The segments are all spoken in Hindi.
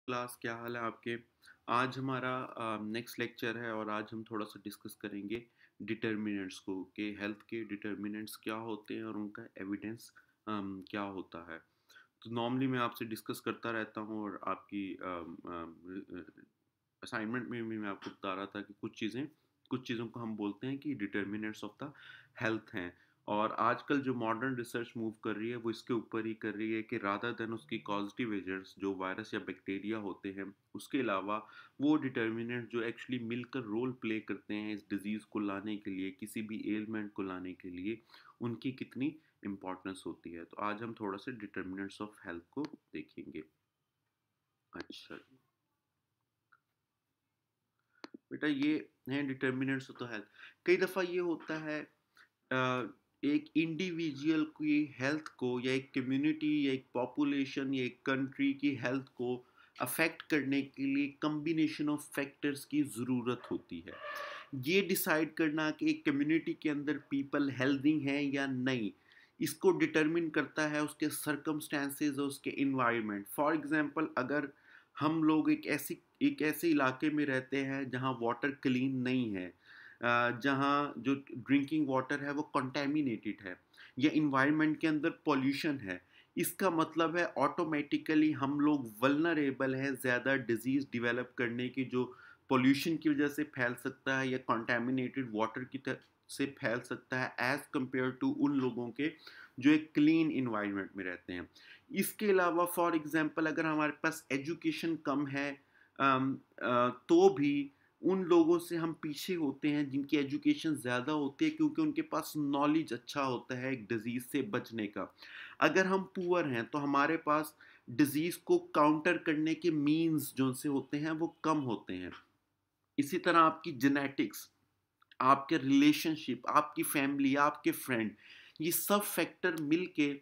क्लास क्या हाल है आपके। आज हमारा नेक्स्ट लेक्चर है और आज हम थोड़ा सा डिस्कस करेंगे डिटर्मिनेंट्स को कि हेल्थ के डिटर्मिनेंट्स क्या होते हैं और उनका एविडेंस क्या होता है। तो नॉर्मली मैं आपसे डिस्कस करता रहता हूँ और आपकी असाइनमेंट में भी मैं आपको बता रहा था कि कुछ चीज़ों को हम बोलते हैं कि डिटर्मिनेंट्स ऑफ द हेल्थ हैं। और आजकल जो मॉडर्न रिसर्च मूव कर रही है वो इसके ऊपर ही कर रही है कि रादर देन उसकी कॉजेटिव एजेंट्स जो वायरस या बैक्टीरिया होते हैं, उसके अलावा वो डिटर्मिनेंट जो एक्चुअली मिलकर रोल प्ले करते हैं इस डिज़ीज़ को लाने के लिए, किसी भी एलिमेंट को लाने के लिए, उनकी कितनी इम्पोर्टेंस होती है। तो आज हम थोड़ा सा डिटर्मिनेंट्स ऑफ हेल्थ को देखेंगे। अच्छा बेटा, ये हैं डिटर्मिनेंट्स ऑफ द हेल्थ। कई दफ़ा ये होता है एक इंडिविजुअल की हेल्थ को या एक कम्युनिटी या एक पॉपुलेशन या एक कंट्री की हेल्थ को अफेक्ट करने के लिए कम्बिनेशन ऑफ फैक्टर्स की ज़रूरत होती है। ये डिसाइड करना कि एक कम्युनिटी के अंदर पीपल हेल्दी हैं या नहीं, इसको डिटरमिन करता है उसके सर्कमस्टेंसेस और उसके इन्वायरमेंट। फॉर एग्जांपल, अगर हम लोग एक ऐसे इलाके में रहते हैं जहाँ वाटर क्लीन नहीं है, जहाँ जो ड्रिंकिंग वाटर है वो कंटेमिनेटेड है, या इन्वायरमेंट के अंदर पॉल्यूशन है, इसका मतलब है ऑटोमेटिकली हम लोग वल्नरेबल है ज़्यादा डिजीज़ डेवलप करने की, जो पॉल्यूशन की वजह से फैल सकता है या कंटेमिनेटेड वाटर की से फैल सकता है, एज़ कम्पेयर टू उन लोगों के जो एक क्लीन इन्वायरमेंट में रहते हैं। इसके अलावा फॉर एग्जांपल, अगर हमारे पास एजुकेशन कम है, तो भी उन लोगों से हम पीछे होते हैं जिनकी एजुकेशन ज़्यादा होती है, क्योंकि उनके पास नॉलेज अच्छा होता है एक डिज़ीज़ से बचने का। अगर हम पुअर हैं तो हमारे पास डिज़ीज़ को काउंटर करने के मीन्स जो से होते हैं वो कम होते हैं। इसी तरह आपकी जेनेटिक्स, आपके रिलेशनशिप, आपकी फैमिली, आपके फ्रेंड, ये सब फैक्टर मिलके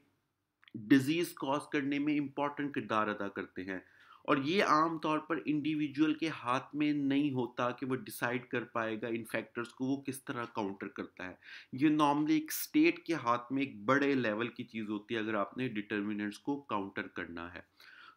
डिजीज कॉज करने में इम्पॉर्टेंट किरदार अदा करते हैं। और ये आम तौर पर इंडिविजुअल के हाथ में नहीं होता कि वो डिसाइड कर पाएगा इन फैक्टर्स को वो किस तरह काउंटर करता है। ये नॉर्मली एक स्टेट के हाथ में एक बड़े लेवल की चीज़ होती है अगर आपने डिटर्मिनेंट्स को काउंटर करना है।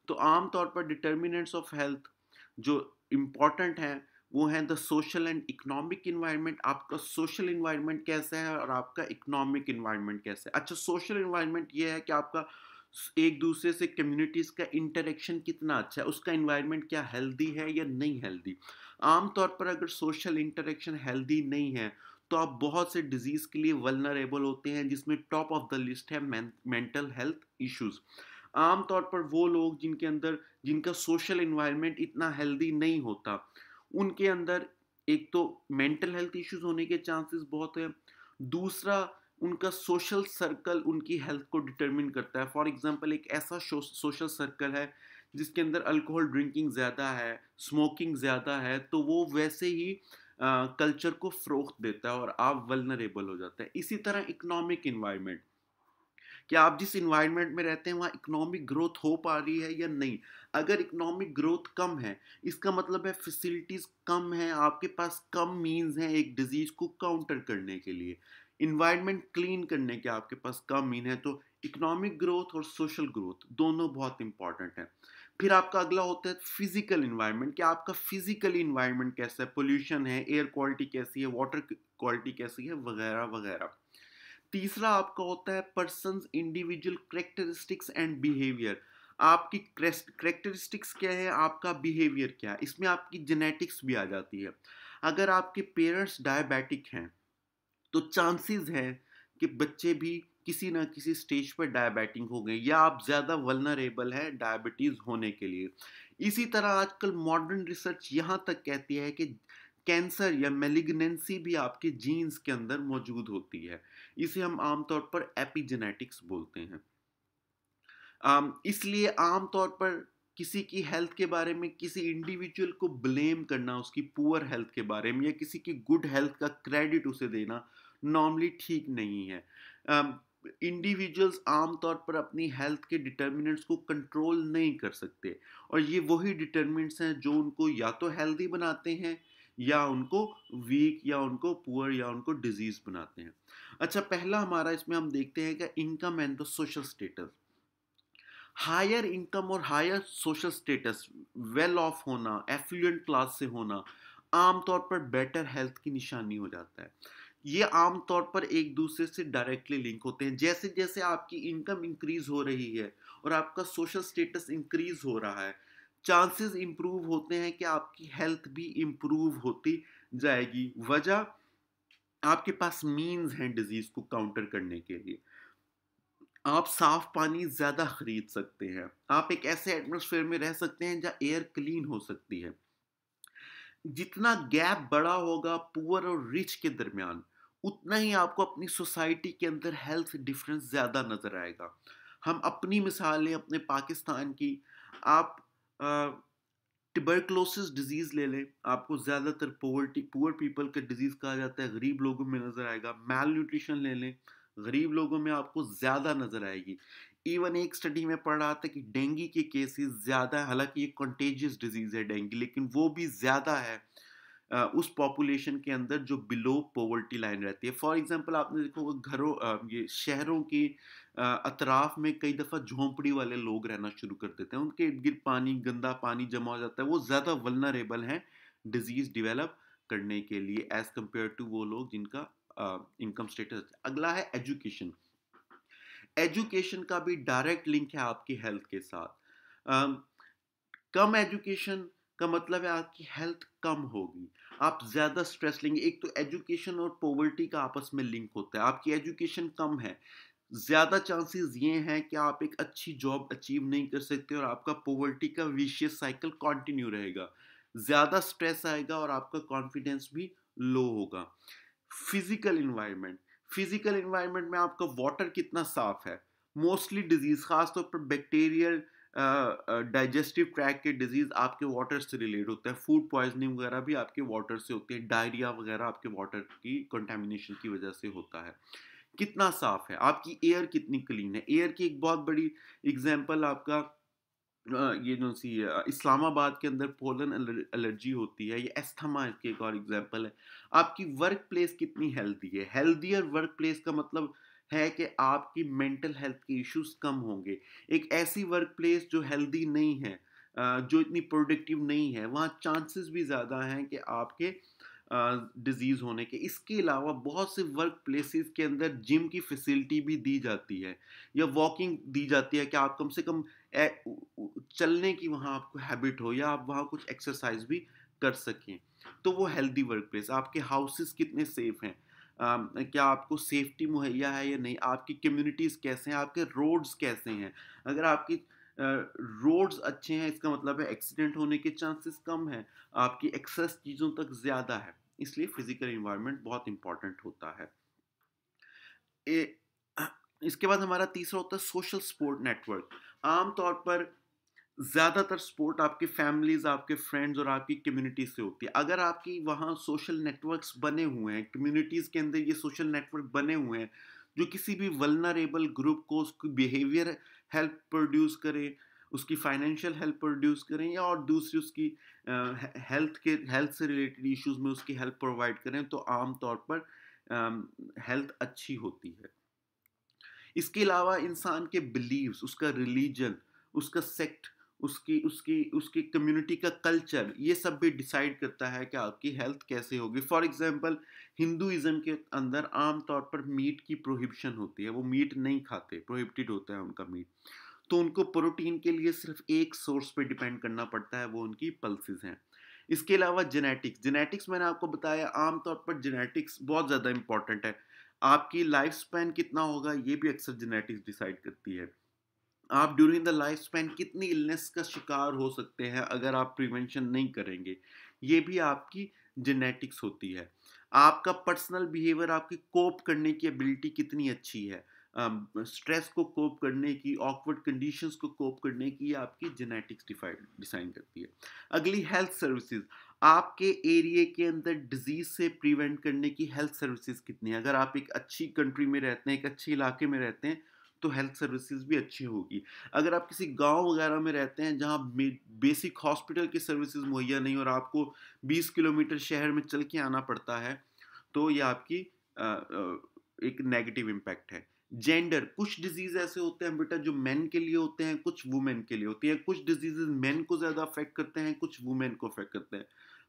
तो आम तौर पर डिटर्मिनेंट्स ऑफ हेल्थ जो इम्पॉर्टेंट हैं वो हैं the social and economic environment. आपका सोशल इन्वायरमेंट कैसा है और आपका इकोनॉमिक इन्वायरमेंट कैसा है। अच्छा, सोशल इन्वायरमेंट ये है कि आपका एक दूसरे से कम्युनिटीज़ का इंटरेक्शन कितना अच्छा है, उसका इन्वायरमेंट क्या हेल्दी है या नहीं हेल्दी। आमतौर पर अगर सोशल इंटरेक्शन हेल्दी नहीं है तो आप बहुत से डिजीज़ के लिए वल्नरेबल होते हैं, जिसमें टॉप ऑफ द लिस्ट है मेंटल हेल्थ इश्यूज। आमतौर पर वो लोग जिनका सोशल इन्वायरमेंट इतना हेल्दी नहीं होता, उनके अंदर एक तो मेंटल हेल्थ इश्यूज होने के चांसेस बहुत है। दूसरा, उनका सोशल सर्कल उनकी हेल्थ को डिटरमिन करता है। फॉर एग्जांपल, एक ऐसा सोशल सर्कल है जिसके अंदर अल्कोहल ड्रिंकिंग ज़्यादा है, स्मोकिंग ज़्यादा है, तो वो वैसे ही कल्चर को फ़रोग़ देता है और आप वल्नरेबल हो जाते हैं। इसी तरह इकोनॉमिक इन्वायरमेंट, कि आप जिस इन्वायरमेंट में रहते हैं वहाँ इकोनॉमिक ग्रोथ हो पा रही है या नहीं। अगर इकोनॉमिक ग्रोथ कम है, इसका मतलब है फैसिलिटीज़ कम हैं, आपके पास कम मीन्स हैं एक डिजीज़ को काउंटर करने के लिए। इन्वायरमेंट क्लीन करने के आपके पास कम मीन है। तो इकोनॉमिक ग्रोथ और सोशल ग्रोथ दोनों बहुत इंपॉर्टेंट हैं। फिर आपका अगला होता है फिजिकल इन्वायरमेंट, कि आपका फिजिकल इन्वायरमेंट कैसा है, पोल्यूशन है, एयर क्वालिटी कैसी है, वाटर क्वालिटी कैसी है, वगैरह वगैरह। तीसरा आपका होता है persons individual characteristics and behaviour. आपकी करेक्टरिस्टिक्स क्या है, आपका बिहेवियर क्या है, इसमें आपकी जेनेटिक्स भी आ जाती है। अगर आपके पेरेंट्स डायबिटिक हैं तो चांसेस हैं कि बच्चे भी किसी ना किसी स्टेज पर डायबिटिक हो गए, या आप ज़्यादा वल्नरेबल है डायबिटीज़ होने के लिए। इसी तरह आजकल मॉडर्न रिसर्च यहाँ तक कहती है कि कैंसर या मेलिग्नेंसी भी आपके जीन्स के अंदर मौजूद होती है। इसे हम आमतौर पर एपिजेनेटिक्स बोलते हैं। इसलिए आम तौर पर किसी की हेल्थ के बारे में किसी इंडिविजुअल को ब्लेम करना उसकी पुअर हेल्थ के बारे में, या किसी की गुड हेल्थ का क्रेडिट उसे देना नॉर्मली ठीक नहीं है। इंडिविजुअल्स आम तौर पर अपनी हेल्थ के डिटर्मिनेंट्स को कंट्रोल नहीं कर सकते, और ये वही डिटर्मिनेंट्स हैं जो उनको या तो हेल्दी बनाते हैं, या उनको वीक, या उनको पुअर, या उनको डिजीज बनाते हैं। अच्छा, पहला हमारा इसमें हम देखते हैं कि income and the social status. Higher income और higher social status, well off होना, एफ्लुएंट क्लास से होना आमतौर पर बेटर हेल्थ की निशानी हो जाता है। ये आमतौर पर एक दूसरे से डायरेक्टली लिंक होते हैं। जैसे जैसे आपकी इनकम इंक्रीज हो रही है और आपका सोशल स्टेटस इंक्रीज हो रहा है, चांसेस इंप्रूव होते हैं कि आपकी हेल्थ भी इंप्रूव होती जाएगी। वजह, आपके पास मीन्स हैं डिजीज को काउंटर करने के लिए। आप साफ पानी ज्यादा खरीद सकते हैं, आप एक ऐसे एटमोसफेयर में रह सकते हैं जहाँ एयर क्लीन हो सकती है। जितना गैप बड़ा होगा पुअर और रिच के दरमियान, उतना ही आपको अपनी सोसाइटी के अंदर हेल्थ डिफरेंस ज़्यादा नज़र आएगा। हम अपनी मिसाल लें अपने पाकिस्तान की, आप ट्यूबरक्लोसिस डिजीज़ ले लें, आपको ज़्यादातर पोवर्टी पुअर पीपल का डिजीज़ कहा जाता है, गरीब लोगों में नज़र आएगा। मैल न्यूट्रिशन ले लें, गरीब लोगों में आपको ज़्यादा नज़र आएगी। इवन एक स्टडी में पढ़ रहा था कि डेंगू के केसेस ज़्यादा है, हालांकि ये कंटेजियस डिजीज़ है डेंगू, लेकिन वो भी ज़्यादा है उस पॉपुलेशन के अंदर जो बिलो पॉवर्टी लाइन रहती है। फॉर एग्जांपल आपने देखो वो घरों ये शहरों की अतराफ में कई दफ़ा झोंपड़ी वाले लोग रहना शुरू कर देते हैं, उनके इर्द गिर्द पानी, गंदा पानी जमा हो जाता है, वो ज़्यादा वल्नरेबल हैं डिजीज़ डिवेलप करने के लिए एज़ कम्पेयर टू वो लोग जिनका इनकम स्टेटस। अगला है एजुकेशन। एजुकेशन का भी डायरेक्ट लिंक है आपकी हेल्थ के साथ। कम एजुकेशन का मतलब है आपकी हेल्थ कम होगी, आप ज़्यादा स्ट्रेस लेंगे। एक तो एजुकेशन और पॉवर्टी का आपस में लिंक होता है। आपकी एजुकेशन कम है, ज़्यादा चांसेस ये हैं कि आप एक अच्छी जॉब अचीव नहीं कर सकते और आपका पॉवर्टी का विशियस साइकिल कंटिन्यू रहेगा। ज़्यादा स्ट्रेस आएगा और आपका कॉन्फिडेंस भी लो होगा। फिजिकल इन्वायरमेंट, फिजिकल इन्वायरमेंट में आपका वाटर कितना साफ है। मोस्टली डिजीज, खासतौर पर बैक्टीरियल डाइजेस्टिव ट्रैक के डिजीज आपके वाटर से रिलेट होते हैं। फूड पॉइजनिंग वगैरह भी आपके वाटर से होती है, डायरिया वगैरह आपके वाटर की कंटेमिनेशन की वजह से होता है। कितना साफ है, आपकी एयर कितनी क्लीन है। एयर की एक बहुत बड़ी एग्जांपल आपका ये जो सी इस्लामाबाद के अंदर पोलन एलर्जी होती है, ये एस्थमा इसकी एक और एग्जांपल है। आपकी वर्क प्लेस कितनी हेल्दी है। हेल्दियर वर्क प्लेस का मतलब है कि आपकी मेंटल हेल्थ के इश्यूज कम होंगे। एक ऐसी वर्क प्लेस जो हेल्दी नहीं है, जो इतनी प्रोडक्टिव नहीं है, वहाँ चांसेस भी ज़्यादा हैं कि आपके डिजीज़ होने के। इसके अलावा बहुत से वर्क प्लेसेस के अंदर जिम की फैसिलिटी भी दी जाती है या वॉकिंग दी जाती है कि आप कम से कम चलने की वहाँ आपको हैबिट हो या आप वहाँ कुछ एक्सरसाइज भी कर सकें। तो वो हेल्दी वर्क प्लेस। आपके हाउसेस कितने सेफ हैं, क्या आपको सेफ्टी मुहैया है या नहीं, आपकी कम्युनिटीज़ कैसे हैं, आपके रोड्स कैसे हैं। अगर आपकी रोड्स अच्छे हैं, इसका मतलब है एक्सीडेंट होने के चांसेस कम है, आपकी एक्सेस चीज़ों तक ज़्यादा है। इसलिए फिजिकल इन्वायरमेंट बहुत इंपॉर्टेंट होता है। ए, इसके बाद हमारा तीसरा होता है सोशल सपोर्ट नेटवर्क। आमतौर पर ज़्यादातर सपोर्ट आपकी फैमिलीज़, आपके फ्रेंड्स और आपकी कम्युनिटी से होती है। अगर आपकी वहाँ सोशल नेटवर्क्स बने हुए हैं, कम्युनिटीज़ के अंदर ये सोशल नेटवर्क बने हुए हैं जो किसी भी वल्नरेबल ग्रुप को उसकी बिहेवियर हेल्प प्रोड्यूस करें, उसकी फाइनेंशियल हेल्प प्रोड्यूस करें या और दूसरी उसकी हेल्थ से रिलेटेड इश्यूज में उसकी हेल्प प्रोवाइड करें, तो आम तौर पर हेल्थ अच्छी होती है। इसके अलावा इंसान के बिलीव्स, उसका रिलीजन, उसका सेक्ट, उसकी उसकी उसकी कम्युनिटी का कल्चर, ये सब भी डिसाइड करता है कि आपकी हेल्थ कैसे होगी। फॉर एग्जांपल हिंदुइज्म के अंदर आम तौर पर मीट की प्रोहिबिशन होती है, वो मीट नहीं खाते, प्रोहिबिटेड होता है उनका मीट। तो उनको प्रोटीन के लिए सिर्फ एक सोर्स पे डिपेंड करना पड़ता है, वो उनकी पल्सेस हैं। इसके अलावा जेनेटिक्स, जेनेटिक्स मैंने आपको बताया आमतौर पर जेनेटिक्स बहुत ज़्यादा इंपॉर्टेंट है। आपकी लाइफ स्पैन कितना होगा ये भी अक्सर जेनेटिक्स डिसाइड करती है। आप ड्यूरिंग द लाइफ स्पैन कितनी इलनेस का शिकार हो सकते हैं अगर आप प्रिवेंशन नहीं करेंगे, ये भी आपकी जेनेटिक्स होती है। आपका पर्सनल बिहेवियर, आपकी कोप करने की एबिलिटी कितनी अच्छी है, स्ट्रेस को कोप करने की, ऑकवर्ड कंडीशंस को कोप करने की, आपकी जेनेटिक्स डिसाइन करती है। अगली हेल्थ सर्विसेज, आपके एरिया के अंदर डिजीज से प्रिवेंट करने की हेल्थ सर्विसेज कितनी है। अगर आप एक अच्छी कंट्री में रहते हैं, एक अच्छे इलाके में रहते हैं, तो हेल्थ सर्विसेज भी अच्छी होगी। अगर आप किसी गांव वगैरह में रहते हैं जहां बेसिक हॉस्पिटल की सर्विसेज मुहैया नहीं और आपको 20 किलोमीटर शहर में चल के आना पड़ता है, तो ये आपकी एक नेगेटिव इम्पैक्ट है। जेंडर, कुछ डिजीज ऐसे होते हैं बेटा जो मेन के लिए होते हैं, कुछ वुमेन के लिए होती हैं, कुछ डिजीजेज मेन को ज्यादा अफेक्ट करते हैं, कुछ वुमेन को अफेक्ट करते हैं।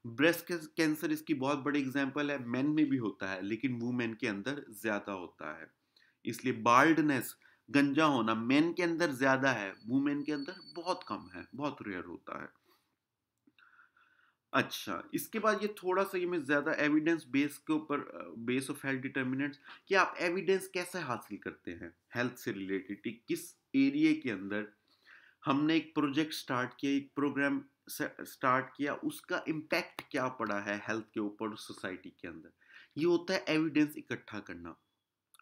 ब्रेस्ट कैंसर इसकी बहुत बड़ी एग्जांपल है, मेन में भी होता है लेकिन वुमेन के अंदर ज्यादा होता है। इसलिए बाल्डनेस, गंजा होना मेन के अंदर ज्यादा है, वुमेन के अंदर बहुत कम है, बहुत रेयर होता है। अच्छा, इसके बाद ये थोड़ा-सा ये मैं ज़्यादा एविडेंस बेस के ऊपर बेस ऑफ हेल्थ डिटर्मिनेंट्स कि आप एविडेंस कैसे हासिल करते हैं हेल्थ से रिलेटेड, किस एरिया के अंदर हमने एक प्रोजेक्ट स्टार्ट किया, एक प्रोग्राम स्टार्ट किया, उसका इम्पैक्ट क्या पड़ा है हेल्थ के ऊपर सोसाइटी के अंदर। ये होता है एविडेंस इकट्ठा करना।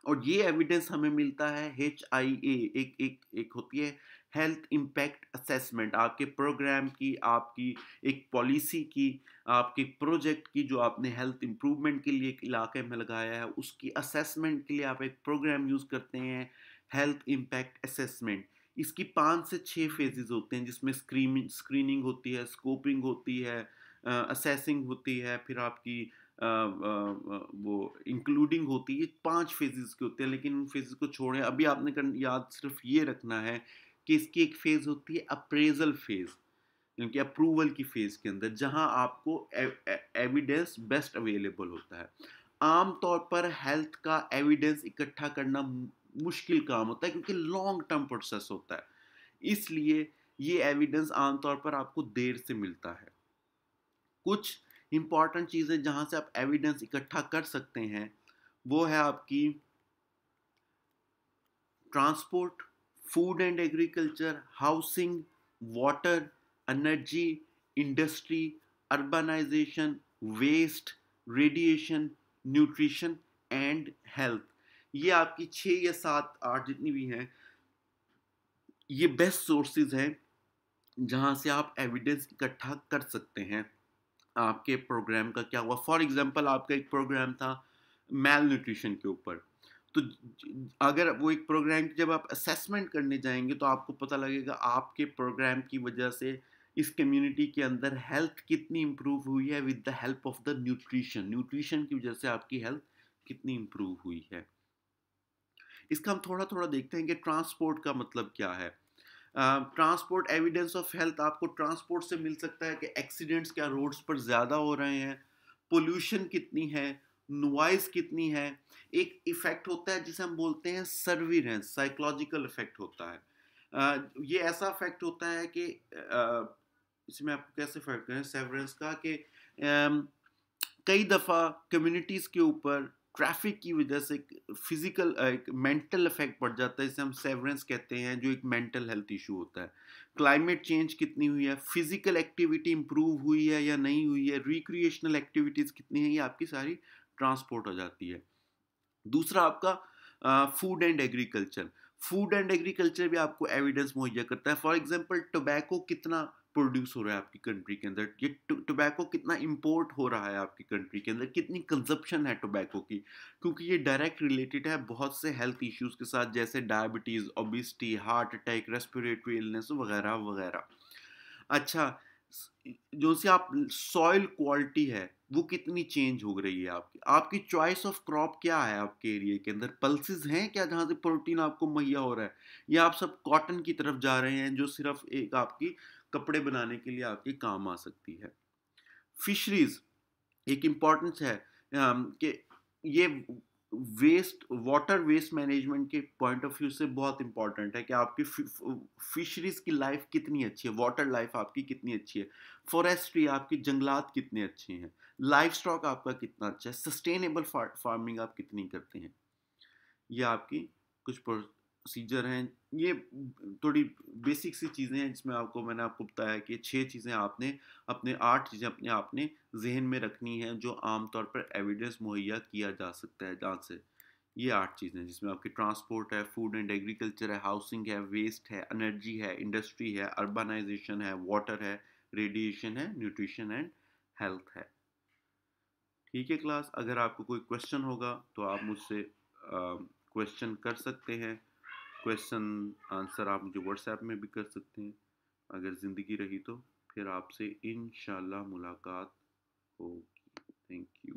और ये एविडेंस हमें मिलता है HIA, एक एक एक होती है हेल्थ इम्पैक्ट असेसमेंट, आपके प्रोग्राम की, आपकी एक पॉलिसी की, आपके प्रोजेक्ट की जो आपने हेल्थ इंप्रूवमेंट के लिए एक इलाके में लगाया है, उसकी असेसमेंट के लिए आप एक प्रोग्राम यूज़ करते हैं, हेल्थ इम्पैक्ट असेसमेंट। इसकी 5 से 6 फेजेस होते हैं जिसमें स्क्रीनिंग होती है, स्कोपिंग होती है, असेसिंग होती है, फिर आपकी वो इंक्लूडिंग होती है। 5 फेजेस के होते हैं लेकिन उन फेजेस को छोड़ें, अभी आपने याद सिर्फ ये रखना है कि इसकी एक फेज होती है अप्रेजल फेज, यानी अप्रूवल की फेज के अंदर जहां आपको एविडेंस बेस्ट अवेलेबल होता है। आमतौर पर हेल्थ का एविडेंस इकट्ठा करना मुश्किल काम होता है क्योंकि लॉन्ग टर्म प्रोसेस होता है, इसलिए ये एविडेंस आमतौर पर आपको देर से मिलता है। कुछ इंपॉर्टेंट चीज़ें जहाँ से आप एविडेंस इकट्ठा कर सकते हैं वो है आपकी transport, food and agriculture, housing, water, energy, industry, urbanisation, waste, radiation, nutrition and health. ये आपकी 6 या 7 8 जितनी भी हैं, ये बेस्ट सोर्सेज हैं जहाँ से आप एविडेंस इकट्ठा कर सकते हैं आपके प्रोग्राम का क्या हुआ। फॉर एग्जांपल आपका एक प्रोग्राम था मेल न्यूट्रिशन के ऊपर, तो अगर वो एक प्रोग्राम की जब आप असेसमेंट करने जाएंगे तो आपको पता लगेगा आपके प्रोग्राम की वजह से इस कम्युनिटी के अंदर हेल्थ कितनी इम्प्रूव हुई है with the help of the nutrition, nutrition की वजह से आपकी हेल्थ कितनी इम्प्रूव हुई है। इसका हम थोड़ा थोड़ा देखते हैं कि ट्रांसपोर्ट का मतलब क्या है। ट्रांसपोर्ट एविडेंस ऑफ हेल्थ आपको ट्रांसपोर्ट से मिल सकता है कि एक्सीडेंट्स क्या रोड्स पर ज़्यादा हो रहे हैं, पोल्यूशन कितनी है, नॉइज कितनी है। एक इफेक्ट होता है जिसे हम बोलते हैं सर्विलेंस, साइकोलॉजिकल इफेक्ट होता है। ये ऐसा इफेक्ट होता है कि इसमें आपको कैसे इफेक्ट करें सेवरेंस का कि कई दफ़ा कम्युनिटीज़ के ऊपर ट्रैफिक की वजह से फिजिकल एक मेंटल इफेक्ट पड़ जाता है, जिसे हम सेवरेंस कहते हैं, जो एक मेंटल हेल्थ इशू होता है। क्लाइमेट चेंज कितनी हुई है, फिजिकल एक्टिविटी इंप्रूव हुई है या नहीं हुई है, रिक्रिएशनल एक्टिविटीज़ कितनी है, ये आपकी सारी ट्रांसपोर्ट हो जाती है। दूसरा आपका food and agriculture, food and agriculture भी आपको एविडेंस मुहैया करता है। फॉर एग्जांपल टोबैको कितना प्रोड्यूस हो रहा है आपकी कंट्री के अंदर, ये टोबैको कितना इंपोर्ट हो रहा है आपकी कंट्री के अंदर, कितनी कंजप्शन है टोबैको की, क्योंकि ये डायरेक्ट रिलेटेड है बहुत से हेल्थ इश्यूज के साथ, जैसे diabetes, obesity, heart attack, respiratory illness वगैरह वगैरह। अच्छा, जो सी आप सॉइल क्वालिटी है वो कितनी चेंज हो रही है आपकी, आपकी चॉइस ऑफ क्रॉप क्या है आपके एरिया के अंदर, पल्सेस हैं क्या जहाँ से प्रोटीन आपको मुहैया हो रहा है, या आप सब कॉटन की तरफ जा रहे हैं जो सिर्फ एक आपकी कपड़े बनाने के लिए आपके काम आ सकती है। फिशरीज एक इम्पॉर्टेंस है कि ये वेस्ट, वाटर वेस्ट मैनेजमेंट के पॉइंट ऑफ व्यू से बहुत इंपॉर्टेंट है कि आपकी फिशरीज की लाइफ कितनी अच्छी है, वाटर लाइफ आपकी कितनी अच्छी है, फॉरेस्ट्री आपकी जंगलात कितने अच्छे हैं, लाइफ स्टॉक आपका कितना अच्छा है, सस्टेनेबल फार्मिंग आप कितनी करते हैं। ये आपकी कुछ प्रोसीजर हैं, ये थोड़ी बेसिक सी चीज़ें हैं जिसमें आपको मैंने आपको बताया कि 6 चीज़ें आपने अपने 8 चीज़ें अपने आपने जहन में रखनी है जो आमतौर पर एविडेंस मुहैया किया जा सकता है जहाँ से। ये 8 चीज़ें जिसमें आपकी ट्रांसपोर्ट है, फूड एंड एग्रीकल्चर है, हाउसिंग है, वेस्ट है, एनर्जी है, इंडस्ट्री है, अर्बनाइजेशन है, वाटर है, रेडिएशन है, न्यूट्रिशन एंड हेल्थ है। ठीक है क्लास, अगर आपको कोई क्वेश्चन होगा तो आप मुझसे क्वेश्चन कर सकते हैं। क्वेश्चन आंसर आप मुझे व्हाट्सएप में भी कर सकते हैं। अगर ज़िंदगी रही तो फिर आपसे इंशाल्लाह मुलाकात होगी। Thank you.